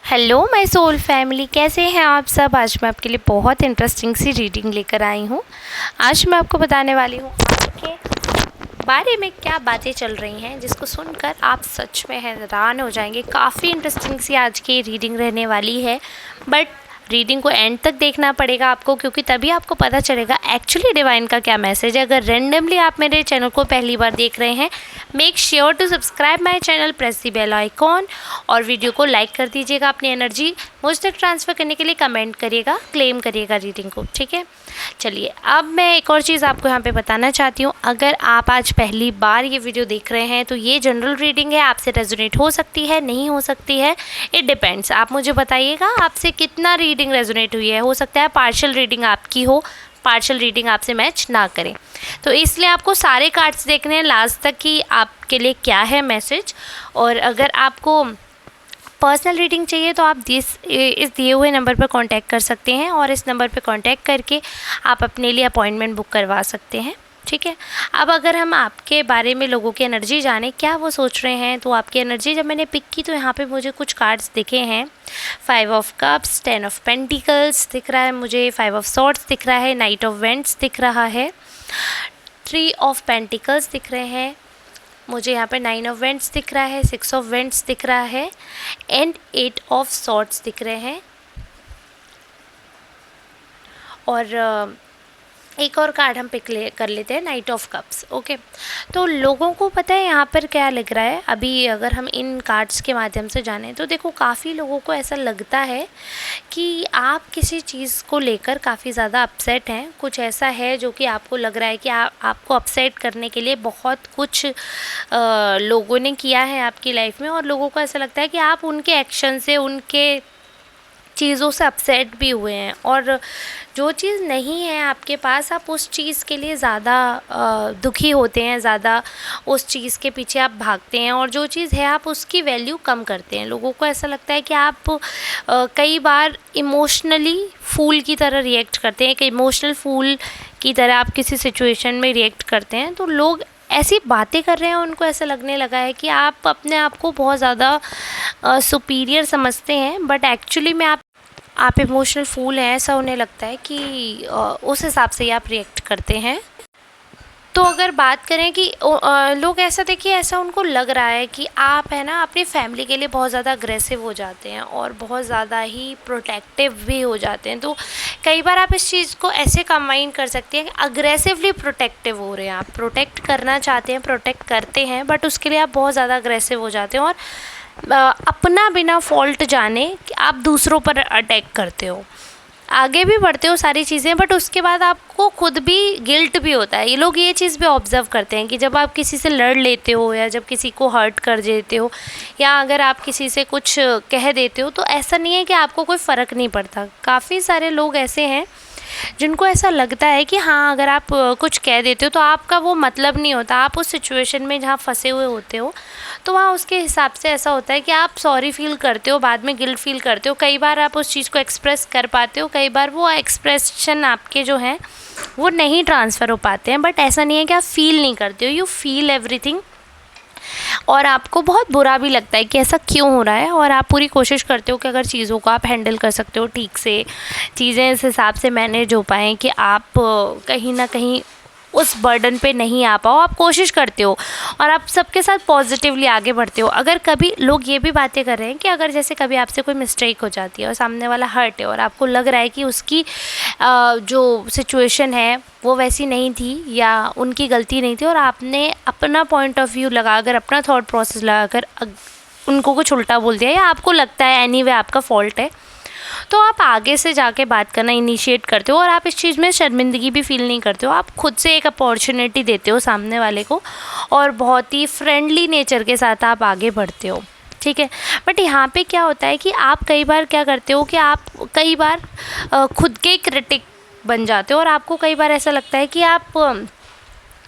Hello my soul family, कैसे हैं आप सब। आज मैं आपके लिए बहुत इंटरेस्टिंग सी रीडिंग लेकर आई हूँ। आज मैं आपको बताने वाली हूँ आपके बारे में क्या बातें चल रही हैं जिसको सुनकर आप सच में हैरान हो जाएंगे। काफ़ी इंटरेस्टिंग सी आज की रीडिंग रहने वाली है, बट रीडिंग को एंड तक देखना पड़ेगा आपको, क्योंकि तभी आपको पता चलेगा एक्चुअली डिवाइन का क्या मैसेज है। अगर रेंडमली आप मेरे चैनल को पहली बार देख रहे हैं, make sure to subscribe my channel, press the bell icon और वीडियो को लाइक कर दीजिएगा। अपनी एनर्जी मुझ तक ट्रांसफ़र करने के लिए कमेंट करिएगा, क्लेम करिएगा रीडिंग को, ठीक है। चलिए, अब मैं एक और चीज़ आपको यहाँ पे बताना चाहती हूँ। अगर आप आज पहली बार ये वीडियो देख रहे हैं तो ये जनरल रीडिंग है, आपसे रेजोनेट हो सकती है, नहीं हो सकती है, इट डिपेंड्स। आप मुझे बताइएगा आपसे कितना रीडिंग रेजोनेट हुई है। हो सकता है पार्शियल रीडिंग आपकी हो, पार्शियल रीडिंग आपसे मैच ना करें, तो इसलिए आपको सारे कार्ड्स देखने हैं लास्ट तक कि आपके लिए क्या है मैसेज। और अगर आपको पर्सनल रीडिंग चाहिए तो आप इस दिए हुए नंबर पर कांटेक्ट कर सकते हैं और इस नंबर पर कांटेक्ट करके आप अपने लिए अपॉइंटमेंट बुक करवा सकते हैं, ठीक है। अब अगर हम आपके बारे में लोगों की एनर्जी जाने क्या वो सोच रहे हैं, तो आपकी एनर्जी जब मैंने पिक की तो यहाँ पे मुझे कुछ कार्ड्स दिखे हैं। 5 ऑफ कप्स, 10 ऑफ पेंटिकल्स दिख रहा है मुझे, 5 ऑफ सॉर्ड्स दिख रहा है, नाइट ऑफ वेंट्स दिख रहा है, 3 ऑफ पेंटिकल्स दिख रहे हैं मुझे, यहाँ पे 9 ऑफ वेंट्स दिख रहा है, 6 ऑफ वेंट्स दिख रहा है एंड 8 ऑफ सॉर्ड्स दिख रहे हैं। और एक और कार्ड हम पिक कर लेते हैं, नाइट ऑफ कप्स, ओके। तो लोगों को पता है यहाँ पर क्या लग रहा है। अभी अगर हम इन कार्ड्स के माध्यम से जानें तो देखो, काफ़ी लोगों को ऐसा लगता है कि आप किसी चीज़ को लेकर काफ़ी ज़्यादा अपसेट हैं। कुछ ऐसा है जो कि आपको लग रहा है कि आपको अपसेट करने के लिए बहुत कुछ लोगों ने किया है आपकी लाइफ में, और लोगों को ऐसा लगता है कि आप उनके एक्शन से, उनके चीज़ों से अपसेट भी हुए हैं, और जो चीज़ नहीं है आपके पास आप उस चीज़ के लिए ज़्यादा दुखी होते हैं, ज़्यादा उस चीज़ के पीछे आप भागते हैं, और जो चीज़ है आप उसकी वैल्यू कम करते हैं। लोगों को ऐसा लगता है कि आप कई बार इमोशनली फूल की तरह रिएक्ट करते हैं, कि इमोशनल फूल की तरह आप किसी सिचुएशन में रिएक्ट करते हैं। तो लोग ऐसी बातें कर रहे हैं, उनको ऐसा लगने लगा है कि आप अपने आप को बहुत ज़्यादा सुपीरियर समझते हैं, बट एक्चुअली में आप इमोशनल फूल हैं, ऐसा उन्हें लगता है कि उस हिसाब से ही आप रिएक्ट करते हैं। तो अगर बात करें कि लोग ऐसा, देखिए, ऐसा उनको लग रहा है कि आप है ना अपनी फैमिली के लिए बहुत ज़्यादा अग्रेसिव हो जाते हैं और बहुत ज़्यादा ही प्रोटेक्टिव भी हो जाते हैं। तो कई बार आप इस चीज़ को ऐसे कंबाइन कर सकते हैं कि अग्रेसिवली प्रोटेक्टिव हो रहे हैं, आप प्रोटेक्ट करना चाहते हैं, प्रोटेक्ट करते हैं, बट उसके लिए आप बहुत ज़्यादा अग्रेसिव हो जाते हैं और अपना बिना फॉल्ट जाने कि आप दूसरों पर अटैक करते हो, आगे भी बढ़ते हो सारी चीज़ें, बट उसके बाद आपको खुद भी गिल्ट भी होता है। ये लोग ये चीज़ भी ऑब्ज़र्व करते हैं कि जब आप किसी से लड़ लेते हो या जब किसी को हर्ट कर देते हो या अगर आप किसी से कुछ कह देते हो, तो ऐसा नहीं है कि आपको कोई फ़र्क नहीं पड़ता। काफ़ी सारे लोग ऐसे हैं जिनको ऐसा लगता है कि हाँ, अगर आप कुछ कह देते हो तो आपका वो मतलब नहीं होता। आप उस सिचुएशन में जहाँ फंसे हुए होते हो तो वहाँ उसके हिसाब से ऐसा होता है कि आप सॉरी फील करते हो, बाद में गिल्ट फील करते हो। कई बार आप उस चीज़ को एक्सप्रेस कर पाते हो, कई बार वो एक्सप्रेशन आपके जो हैं वो नहीं ट्रांसफ़र हो पाते हैं, बट ऐसा नहीं है कि आप फील नहीं करते हो, यू फील एवरीथिंग। और आपको बहुत बुरा भी लगता है कि ऐसा क्यों हो रहा है, और आप पूरी कोशिश करते हो कि अगर चीज़ों को आप हैंडल कर सकते हो ठीक से, चीज़ें इस हिसाब से मैनेज हो पाएँ कि आप कहीं ना कहीं उस बर्डन पे नहीं आ पाओ, आप कोशिश करते हो और आप सबके साथ पॉजिटिवली आगे बढ़ते हो। अगर कभी लोग ये भी बातें कर रहे हैं कि अगर जैसे कभी आपसे कोई मिस्टेक हो जाती है और सामने वाला हर्ट है और आपको लग रहा है कि उसकी जो सिचुएशन है वो वैसी नहीं थी या उनकी गलती नहीं थी, और आपने अपना पॉइंट ऑफ व्यू लगाकर, अपना थॉट प्रोसेस लगाकर उनको कुछ उल्टा बोल दिया, या आपको लगता है एनीवे आपका फॉल्ट है, तो आप आगे से जाके बात करना इनिशिएट करते हो और आप इस चीज़ में शर्मिंदगी भी फील नहीं करते हो। आप खुद से एक अपॉर्चुनिटी देते हो सामने वाले को और बहुत ही फ्रेंडली नेचर के साथ आप आगे बढ़ते हो, ठीक है। बट यहाँ पे क्या होता है कि आप कई बार क्या करते हो कि आप कई बार खुद के क्रिटिक बन जाते हो, और आपको कई बार ऐसा लगता है कि आप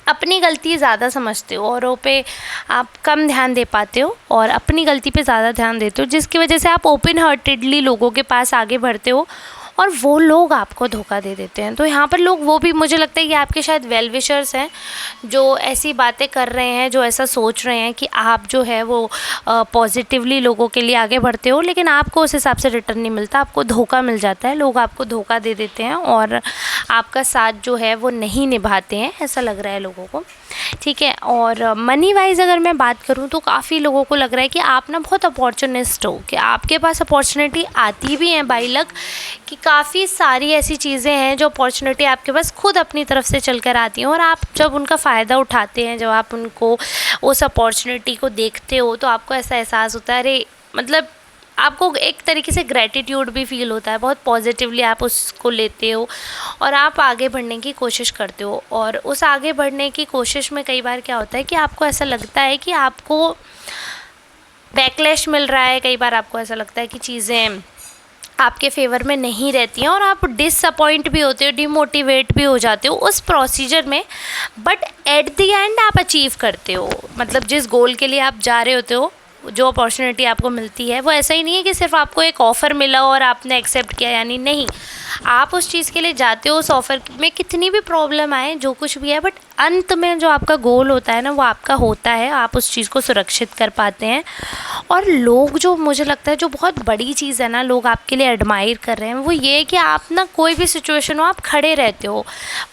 अपनी गलती ज़्यादा समझते हो और पे आप कम ध्यान दे पाते हो और अपनी गलती पे ज़्यादा ध्यान देते हो, जिसकी वजह से आप ओपन हार्टेडली लोगों के पास आगे बढ़ते हो और वो लोग आपको धोखा दे देते हैं। तो यहाँ पर लोग वो भी मुझे लगता है कि आपके शायद वेल विशर्स हैं जो ऐसी बातें कर रहे हैं, जो ऐसा सोच रहे हैं कि आप जो है वो पॉजिटिवली लोगों के लिए आगे बढ़ते हो, लेकिन आपको उस हिसाब से रिटर्न नहीं मिलता, आपको धोखा मिल जाता है। लोग आपको धोखा दे देते हैं और आपका साथ जो है वो नहीं निभाते हैं, ऐसा लग रहा है लोगों को, ठीक है। और मनी वाइज अगर मैं बात करूं तो काफ़ी लोगों को लग रहा है कि आप ना बहुत अपॉर्चुनिस्ट हो, कि आपके पास अपॉर्चुनिटी आती भी है बाई लक, कि काफ़ी सारी ऐसी चीज़ें हैं जो अपॉर्चुनिटी आपके पास खुद अपनी तरफ से चल कर आती हैं, और आप जब उनका फ़ायदा उठाते हैं, जब आप उनको उस अपॉर्चुनिटी को देखते हो तो आपको ऐसा एहसास होता है, अरे मतलब आपको एक तरीके से ग्रैटिट्यूड भी फील होता है, बहुत पॉजिटिवली आप उसको लेते हो और आप आगे बढ़ने की कोशिश करते हो। और उस आगे बढ़ने की कोशिश में कई बार क्या होता है कि आपको ऐसा लगता है कि आपको बैकलैश मिल रहा है, कई बार आपको ऐसा लगता है कि चीज़ें आपके फेवर में नहीं रहती हैं और आप डिसअपॉइंट भी होते हो, डिमोटिवेट भी हो जाते हो उस प्रोसीजर में, बट एट द एंड आप अचीव करते हो। मतलब जिस गोल के लिए आप जा रहे होते हो, जो अपॉर्चुनिटी आपको मिलती है, वो ऐसा ही नहीं है कि सिर्फ आपको एक ऑफ़र मिला और आपने एक्सेप्ट किया, यानी नहीं, आप उस चीज़ के लिए जाते हो, उस ऑफ़र में कितनी भी प्रॉब्लम आए, जो कुछ भी है, बट अंत में जो आपका गोल होता है ना वो आपका होता है, आप उस चीज़ को सुरक्षित कर पाते हैं। और लोग जो मुझे लगता है जो बहुत बड़ी चीज़ है ना लोग आपके लिए एडमायर कर रहे हैं, वो ये है कि आप ना कोई भी सिचुएशन हो आप खड़े रहते हो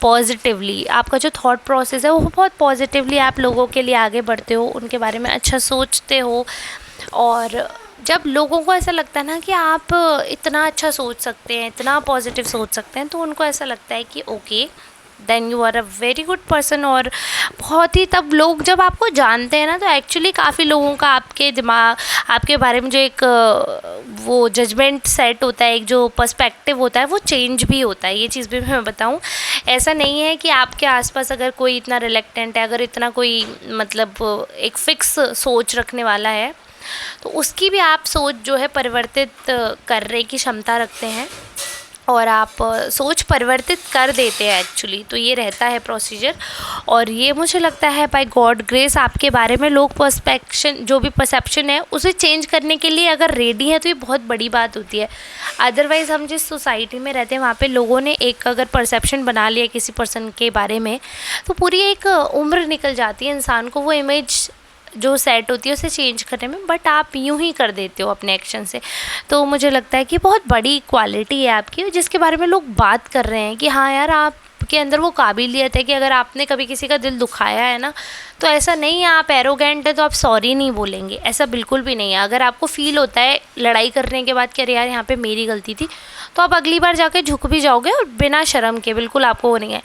पॉजिटिवली, आपका जो थॉट प्रोसेस है वो बहुत पॉजिटिवली, आप लोगों के लिए आगे बढ़ते हो, उनके बारे में अच्छा सोचते हो। और जब लोगों को ऐसा लगता है ना कि आप इतना अच्छा सोच सकते हैं, इतना पॉजिटिव सोच सकते हैं, तो उनको ऐसा लगता है कि okay then you are a very good person. और बहुत ही तब लोग जब आपको जानते हैं ना तो एक्चुअली काफ़ी लोगों का आपके दिमाग, आपके बारे में जो एक वो जजमेंट सेट होता है, एक जो पर्सपेक्टिव होता है वो चेंज भी होता है। ये चीज़ भी मैं बताऊं, ऐसा नहीं है कि आपके आसपास अगर कोई इतना रिलेक्टेंट है, अगर इतना कोई मतलब एक फ़िक्स सोच रखने वाला है, तो उसकी भी आप सोच जो है परिवर्तित करने की क्षमता रखते हैं और आप सोच परिवर्तित कर देते हैं एक्चुअली। तो ये रहता है प्रोसीजर, और ये मुझे लगता है बाय गॉड ग्रेस आपके बारे में लोग पर्सपेक्शन, जो भी परसेप्शन है उसे चेंज करने के लिए अगर रेडी है तो ये बहुत बड़ी बात होती है। अदरवाइज़ हम जिस सोसाइटी में रहते हैं वहाँ पे लोगों ने एक अगर परसेप्शन बना लिया किसी पर्सन के बारे में, तो पूरी एक उम्र निकल जाती है इंसान को वो इमेज जो सेट होती है उसे चेंज करने में, बट आप यूं ही कर देते हो अपने एक्शन से। तो मुझे लगता है कि बहुत बड़ी क्वालिटी है आपकी जिसके बारे में लोग बात कर रहे हैं कि हाँ यार आपके अंदर वो काबिलियत है कि अगर आपने कभी किसी का दिल दुखाया है ना, तो ऐसा नहीं है आप एरोगेंट है तो आप सॉरी नहीं बोलेंगे, ऐसा बिल्कुल भी नहीं है। अगर आपको फील होता है लड़ाई करने के बाद कि अरे यार यहाँ पे मेरी गलती थी, तो आप अगली बार जाके झुक भी जाओगे और बिना शर्म के, बिल्कुल आपको वो नहीं है।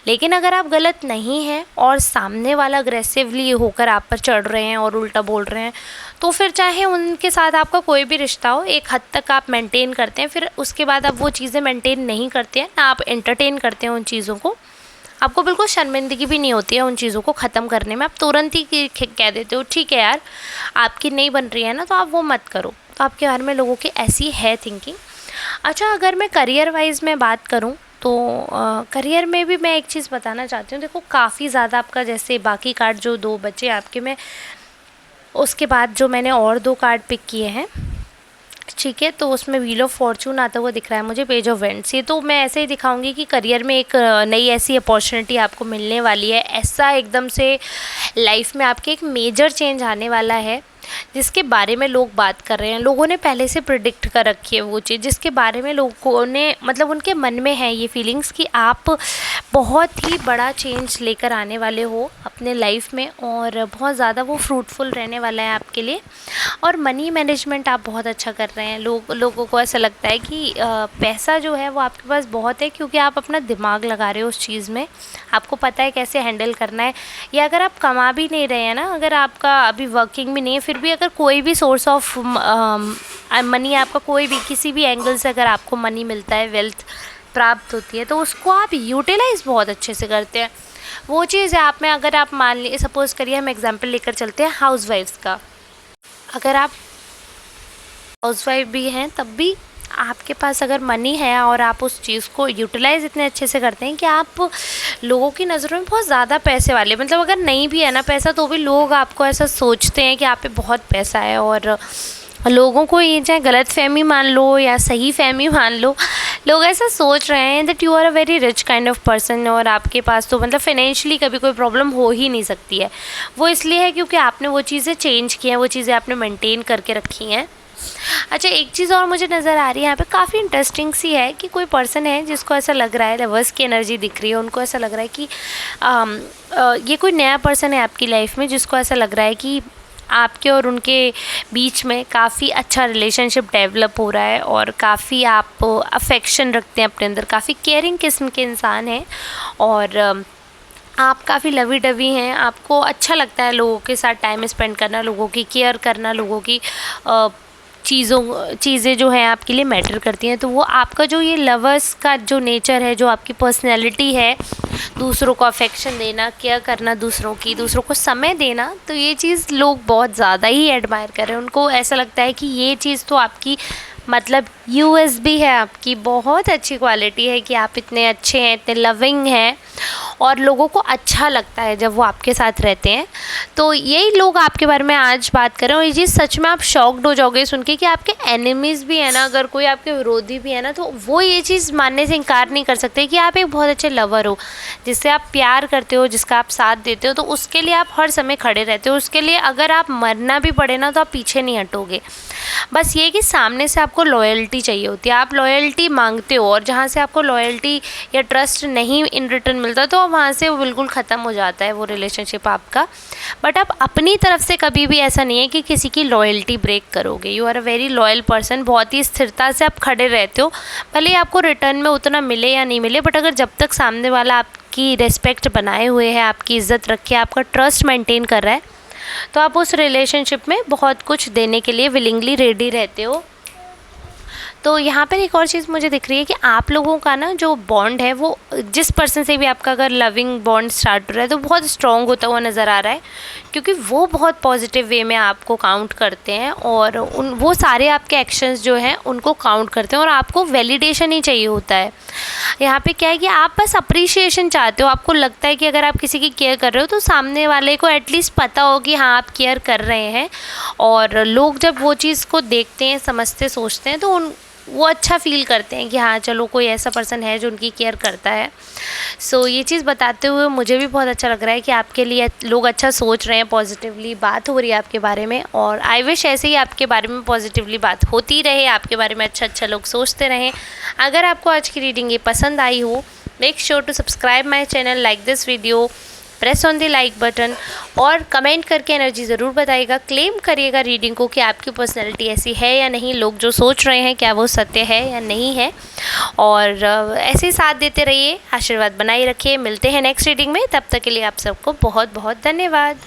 लेकिन अगर आप गलत नहीं हैं और सामने वाला अग्रेसिवली होकर आप पर चढ़ रहे हैं और उल्टा बोल रहे हैं, तो फिर चाहे उनके साथ आपका कोई भी रिश्ता हो, एक हद तक आप मेंटेन करते हैं, फिर उसके बाद आप वो चीज़ें मेंटेन नहीं करते हैं ना, आप एंटरटेन करते हैं उन चीज़ों को, आपको बिल्कुल शर्मिंदगी भी नहीं होती है उन चीज़ों को ख़त्म करने में। आप तुरंत ही कह देते हो ठीक है यार आपकी नहीं बन रही है ना, तो आप वो मत करो। तो आपके बारे में लोगों की ऐसी है थिंकिंग। अच्छा, अगर मैं करियर वाइज में बात करूं तो करियर में भी मैं एक चीज़ बताना चाहती हूँ। देखो काफ़ी ज़्यादा आपका जैसे बाकी कार्ड जो 2 बचे आपके, मैं उसके बाद जो मैंने और 2 कार्ड पिक किए हैं, ठीक है, तो उसमें व्हील ऑफ फॉर्चून आता हुआ दिख रहा है मुझे, पेज ऑफ वेंट्स। ये तो मैं ऐसे ही दिखाऊंगी कि करियर में एक नई ऐसी अपॉर्चुनिटी आपको मिलने वाली है, ऐसा एकदम से लाइफ में आपके एक मेजर चेंज आने वाला है जिसके बारे में लोग बात कर रहे हैं। लोगों ने पहले से प्रिडिक्ट कर रखी है वो चीज़ जिसके बारे में लोगों ने मतलब उनके मन में है ये फीलिंग्स कि आप बहुत ही बड़ा चेंज लेकर आने वाले हो अपने लाइफ में, और बहुत ज़्यादा वो फ्रूटफुल रहने वाला है आपके लिए। और मनी मैनेजमेंट आप बहुत अच्छा कर रहे हैं। लोगों को ऐसा लगता है कि पैसा जो है वो आपके पास बहुत है क्योंकि आप अपना दिमाग लगा रहे हो उस चीज़ में, आपको पता है कैसे हैंडल करना है। या अगर आप कमा भी नहीं रहे हैं ना, अगर आपका अभी वर्किंग भी नहीं है, फिर भी अगर कोई भी सोर्स ऑफ मनी आपका कोई भी किसी भी एंगल से अगर आपको मनी मिलता है, वेल्थ प्राप्त होती है, तो उसको आप यूटिलाइज़ बहुत अच्छे से करते हैं। वो चीज़ है आप में, अगर आप मान लीजिए सपोज़ करिए हम एग्जांपल लेकर चलते हैं हाउसवाइफ्स का, अगर आप हाउसवाइफ भी हैं तब भी आपके पास अगर मनी है और आप उस चीज़ को यूटिलाइज़ इतने अच्छे से करते हैं कि आप लोगों की नज़रों में बहुत ज़्यादा पैसे वाले, मतलब अगर नहीं भी है ना पैसा तो भी लोग आपको ऐसा सोचते हैं कि आप पे बहुत पैसा है और लोगों को ये चाहे गलतफ़हमी मान लो या सही फ़हमी मान लो, लोग ऐसा सोच रहे हैं that you are a very rich kind of person और आपके पास तो मतलब फ़ाइनेंशियली कभी कोई प्रॉब्लम हो ही नहीं सकती है। वो इसलिए है क्योंकि आपने वो चीज़ें चेंज की हैं, वो चीज़ें आपने मेंटेन करके रखी हैं। अच्छा, एक चीज़ और मुझे नज़र आ रही है यहाँ पे, काफ़ी इंटरेस्टिंग सी है कि कोई पर्सन है जिसको ऐसा लग रहा है, लवर्स की एनर्जी दिख रही है, उनको ऐसा लग रहा है कि ये कोई नया पर्सन है आपकी लाइफ में, जिसको ऐसा लग रहा है कि आपके और उनके बीच में काफ़ी अच्छा रिलेशनशिप डेवलप हो रहा है और काफ़ी आप अफेक्शन रखते हैं अपने अंदर, काफ़ी केयरिंग किस्म के इंसान हैं और आप काफ़ी लवी डवी हैं। आपको अच्छा लगता है लोगों के साथ टाइम स्पेंड करना, लोगों की केयर करना, लोगों की चीज़ें जो हैं आपके लिए मैटर करती हैं। तो वो आपका जो ये लवर्स का जो नेचर है, जो आपकी पर्सनैलिटी है, दूसरों को अफेक्शन देना, केयर करना दूसरों को समय देना, तो ये चीज़ लोग बहुत ज़्यादा ही एडमायर कर रहे हैं। उनको ऐसा लगता है कि ये चीज़ तो आपकी मतलब यूएसबी है, आपकी बहुत अच्छी क्वालिटी है कि आप इतने अच्छे हैं, इतने लविंग हैं और लोगों को अच्छा लगता है जब वो आपके साथ रहते हैं। तो यही लोग आपके बारे में आज बात कर रहे हैं और ये चीज़ सच में आप शॉक्ड हो जाओगे सुन के कि आपके एनिमीज़ भी है ना, अगर कोई आपके विरोधी भी है ना, तो वो ये चीज़ मानने से इनकार नहीं कर सकते कि आप एक बहुत अच्छे लवर हो, जिससे आप प्यार करते हो, जिसका आप साथ देते हो, तो उसके लिए आप हर समय खड़े रहते हो। उसके लिए अगर आप मरना भी पड़े ना तो आप पीछे नहीं हटोगे। बस ये कि सामने से आपको लॉयल्टी चाहिए होती है, आप लॉयल्टी मांगते हो और जहाँ से आपको लॉयल्टी या ट्रस्ट नहीं इन रिटर्न मिलता तो वहाँ से वो बिल्कुल ख़त्म हो जाता है वो रिलेशनशिप आपका। बट आप अपनी तरफ से कभी भी ऐसा नहीं है कि किसी की लॉयल्टी ब्रेक करोगे। You are a very loyal person, बहुत ही स्थिरता से आप खड़े रहते हो, भले ही आपको रिटर्न में उतना मिले या नहीं मिले, बट अगर जब तक सामने वाला आपकी रिस्पेक्ट बनाए हुए है, आपकी इज़्ज़त रखे, आपका ट्रस्ट मेंटेन कर रहा है, तो आप उस रिलेशनशिप में बहुत कुछ देने के लिए विलिंगली रेडी रहते हो। तो यहाँ पर एक और चीज़ मुझे दिख रही है कि आप लोगों का ना जो बॉन्ड है, वो जिस पर्सन से भी आपका अगर लविंग बॉन्ड स्टार्ट हो रहा है तो बहुत स्ट्रॉन्ग होता हुआ नज़र आ रहा है, क्योंकि वो बहुत पॉजिटिव वे में आपको काउंट करते हैं और वो सारे आपके एक्शंस जो हैं उनको काउंट करते हैं और आपको वैलिडेशन ही चाहिए होता है। यहाँ पे क्या है कि आप बस अप्रिशिएशन चाहते हो, आपको लगता है कि अगर आप किसी की केयर कर रहे हो तो सामने वाले को एटलीस्ट पता हो कि हाँ आप केयर कर रहे हैं। और लोग जब वो चीज़ को देखते हैं, समझते, सोचते हैं तो वो अच्छा फ़ील करते हैं कि हाँ चलो कोई ऐसा पर्सन है जो उनकी केयर करता है। सो ये चीज़ बताते हुए मुझे भी बहुत अच्छा लग रहा है कि आपके लिए लोग अच्छा सोच रहे हैं, पॉजिटिवली बात हो रही है आपके बारे में, और आई विश ऐसे ही आपके बारे में पॉजिटिवली बात होती रहे, आपके बारे में अच्छा अच्छा लोग सोचते रहें। अगर आपको आज की रीडिंग ये पसंद आई हो, make sure to subscribe my channel, like this video, press on the like button और कमेंट करके एनर्जी ज़रूर बताइएगा। क्लेम करिएगा रीडिंग को कि आपकी पर्सनैलिटी ऐसी है या नहीं, लोग जो सोच रहे हैं क्या वो सत्य है या नहीं है। और ऐसे ही साथ देते रहिए, आशीर्वाद बनाए रखिए। मिलते हैं नेक्स्ट रीडिंग में, तब तक के लिए आप सबको बहुत बहुत धन्यवाद।